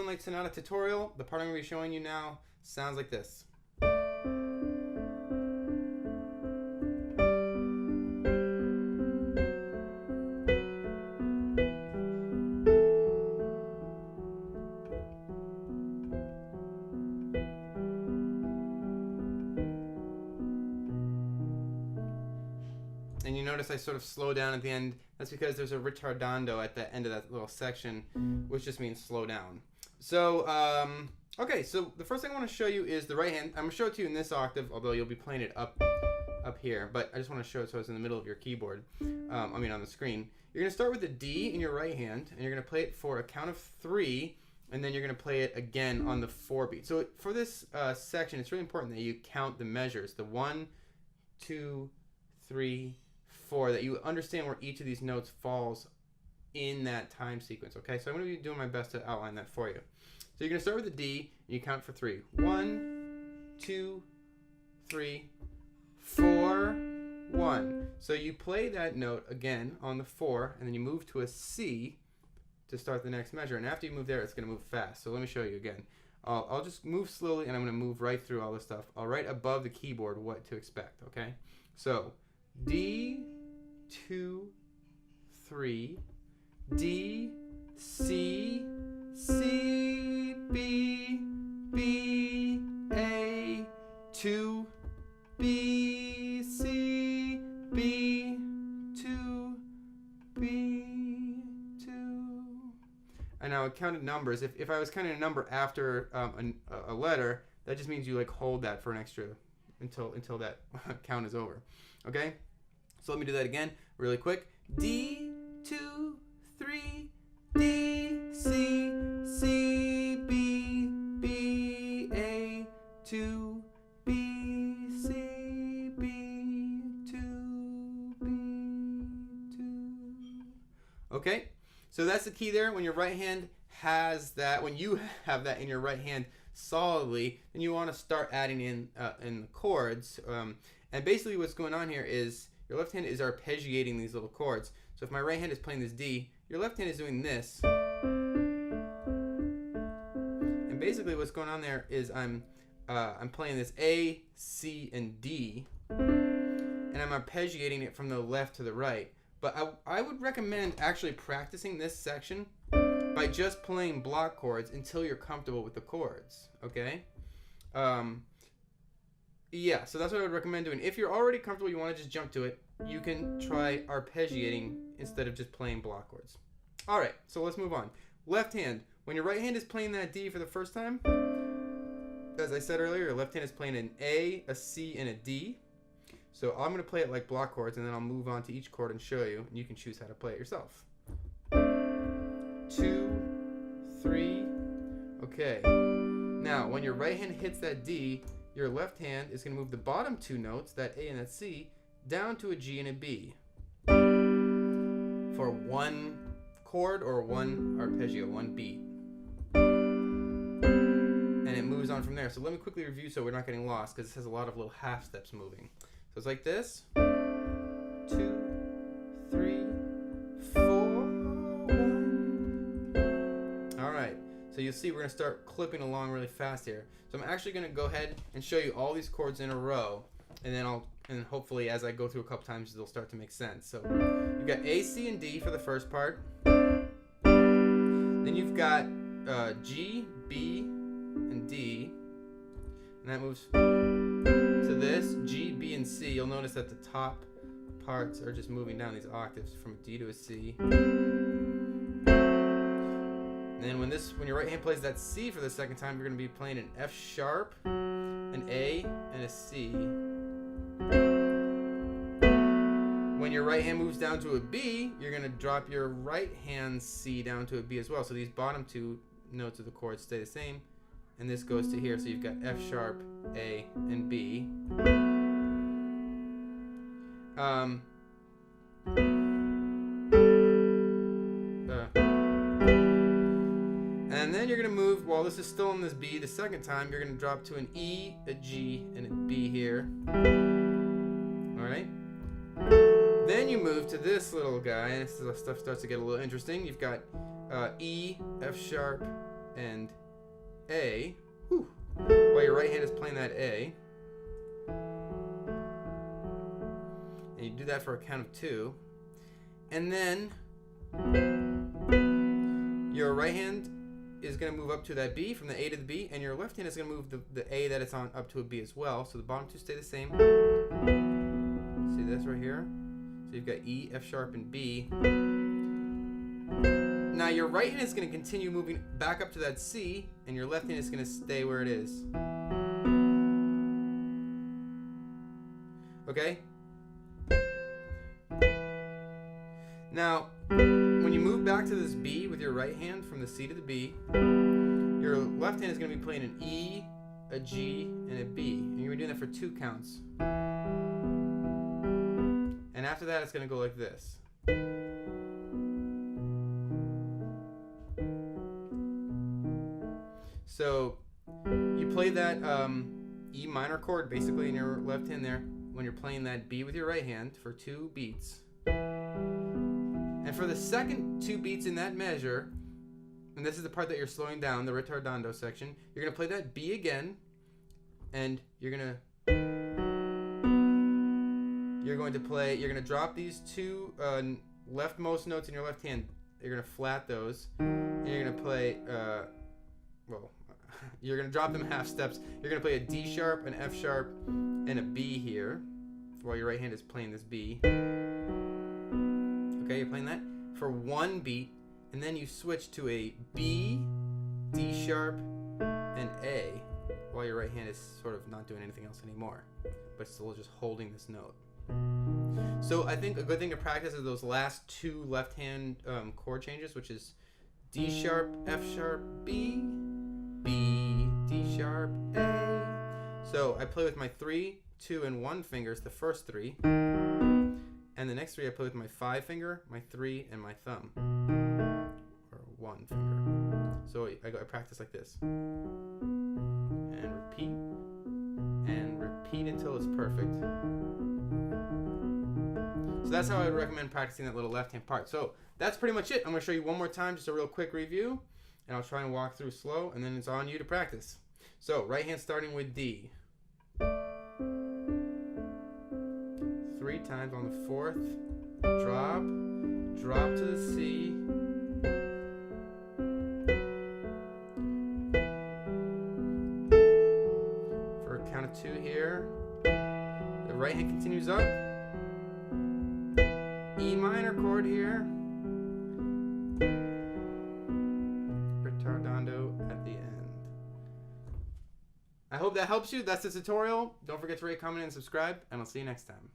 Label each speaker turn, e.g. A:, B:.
A: Moonlight Sonata tutorial. The part I'm going to be showing you now sounds like this. And you notice I sort of slow down at the end. That's because there's a ritardando at the end of that little section, which just means slow down. So, okay, so the first thing I want to show you is the right hand. I'm going to show it to you in this octave, although you'll be playing it up here. But I just want to show it so it's in the middle of your keyboard, on the screen. You're going to start with the D in your right hand, and you're going to play it for a count of 3, and then you're going to play it again on the 4 beat. So for this section, it's really important that you count the measures, the 1, 2, 3, 4, that you understand where each of these notes falls in that time sequence, okay? So I'm going to be doing my best to outline that for you. So you're going to start with the D, and you count for 3. 1, 2, 3, 4, 1. So you play that note again on the 4, and then you move to a C to start the next measure. And after you move there, it's going to move fast. So let me show you again. I'll just move slowly, and I'm going to move right through all this stuff. I'll write above the keyboard what to expect, okay? So D, 2, 3, D, C, C, B, B, A, 2, B, C, B, 2, B, 2. And now I counted numbers. If I was counting a number after a letter, that just means you like hold that for an extra until that count is over. Okay? So let me do that again really quick. D, 2, 3, D, C, C, B, B, A, 2, B, C, B, 2, B, 2. Okay? So that's the key there. When your right hand has that, when you have that in your right hand solidly, then you want to start adding in the chords. And basically what's going on here is your left hand is arpeggiating these little chords. So if my right hand is playing this D, your left hand is doing this. And basically what's going on there is I'm playing this A, C, and D, and I'm arpeggiating it from the left to the right. But I would recommend actually practicing this section by just playing block chords until you're comfortable with the chords, okay? Yeah, so that's what I would recommend doing. If you're already comfortable, you want to just jump to it, you can try arpeggiating instead of just playing block chords. All right, so let's move on. Left hand. When your right hand is playing that D for the first time, as I said earlier, your left hand is playing an A, a C, and a D. So I'm going to play it like block chords, and then I'll move on to each chord and show you, and you can choose how to play it yourself. 2, 3, okay. Now, when your right hand hits that D, your left hand is going to move the bottom 2 notes, that A and that C, down to a G and a B for 1 chord or 1 arpeggio, 1 beat. And it moves on from there. So let me quickly review so we're not getting lost, because this has a lot of little half steps moving. So it's like this. 2, 3, 4, 1. All right. So you'll see we're going to start clipping along really fast here. So I'm actually going to go ahead and show you all these chords in a row, and then hopefully as I go through a couple times they'll start to make sense. So you've got A, C, and D for the first part. Then you've got G, B, and D, and that moves to this G, B, and C. You'll notice that the top parts are just moving down these octaves from a D to a C. And then when your right hand plays that C for the second time, you're going to be playing an F sharp, an A, and a C. When your right hand moves down to a B, you're going to drop your right hand C down to a B as well. So these bottom 2 notes of the chord stay the same, and this goes to here. So you've got F sharp, A, and B. And then you're going to move, while this is still in this B, the second time, you're going to drop to an E, a G, and a B here. Alright? Then you move to this little guy, and this stuff starts to get a little interesting. You've got E, F sharp, and A. Whew. While your right hand is playing that A. And you do that for a count of 2. And then your right hand is going to move up to that B, from the A to the B, and your left hand is going to move the A that it's on up to a B as well. So the bottom 2 stay the same. See this right here? So you've got E, F sharp, and B. Now your right hand is going to continue moving back up to that C, and your left hand is going to stay where it is. Okay? Now, when you move back to this B with your right hand from the C to the B, your left hand is going to be playing an E, a G, and a B. And you're doing that for 2 counts. And after that, it's going to go like this. So you play that E minor chord basically in your left hand there when you're playing that B with your right hand for 2 beats. And for the second 2 beats in that measure, and this is the part that you're slowing down, the ritardando section, you're going to play that B again, and you're going to drop these 2 leftmost notes in your left hand. You're going to flat those, and you're going to play, you're going to drop them half steps. You're going to play a D sharp, an F sharp, and a B here, while your right hand is playing this B. Okay, you're playing that for 1 beat, and then you switch to a B, D sharp, and A, while your right hand is sort of not doing anything else anymore, but still just holding this note. So I think a good thing to practice is those last 2 left hand chord changes, which is D sharp, F sharp, B, B, D sharp, A. So I play with my 3, 2, and 1 fingers, the first 3. And the next 3 I play with my 5 finger, my 3, and my thumb. Or 1 finger. So I practice like this. And repeat. And repeat until it's perfect. So that's how I would recommend practicing that little left hand part. So that's pretty much it. I'm going to show you one more time, just a real quick review. And I'll try and walk through slow, and then it's on you to practice. So right hand starting with D. 3 times on the 4th, drop to the C, for a count of 2 here. The right hand continues up, E minor chord here, ritardando at the end. I hope that helps you. That's the tutorial. Don't forget to rate, comment, and subscribe, and I'll see you next time.